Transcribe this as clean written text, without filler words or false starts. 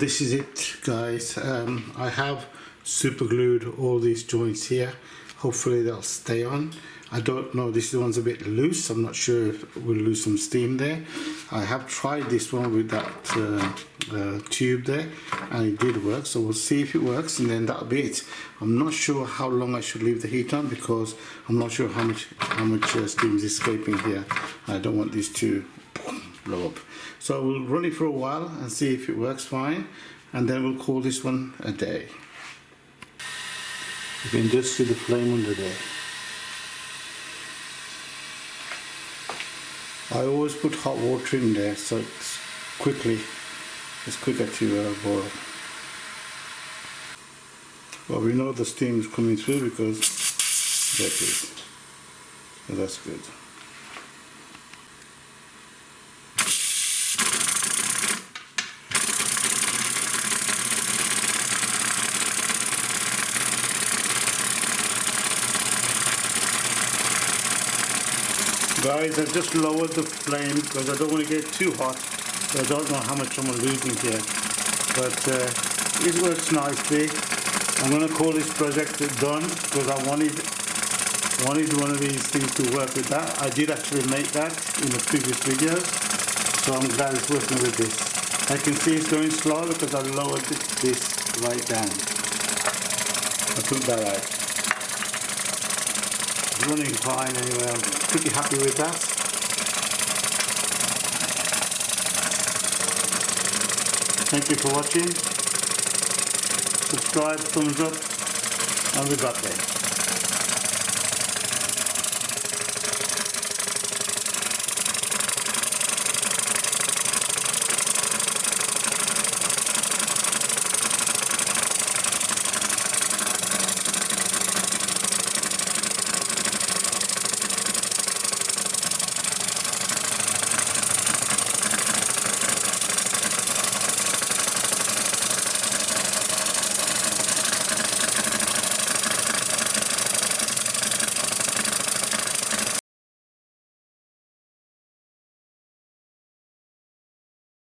this is it, guys. I have super glued all these joints here. Hopefully they'll stay on. I don't know, this one's a bit loose. I'm not sure if we'll lose some steam there. I have tried this one with that tube there, and it did work, so we'll see if it works, and then that'll be it. I'm not sure how long I should leave the heat on, because I'm not sure how much steam is escaping here. I don't want this to blow up. So we'll run it for a while and see if it works fine, and then we'll call this one a day. You can just see the flame under there. I always put hot water in there, so it's quicker to boil. Well, we know the steam is coming through because there it is. So that's good. Guys, I've just lowered the flame because I don't want to get too hot. So I don't know how much I'm losing here, but it works nicely. I'm going to call this project done because I wanted one of these things to work with that. I did actually make that in the previous videos, so I'm glad it's working with this. I can see it's going slow because I lowered this right down. I took that out. Running fine anyway. I'm pretty happy with that. Thank you for watching. Subscribe, thumbs up, and we got there.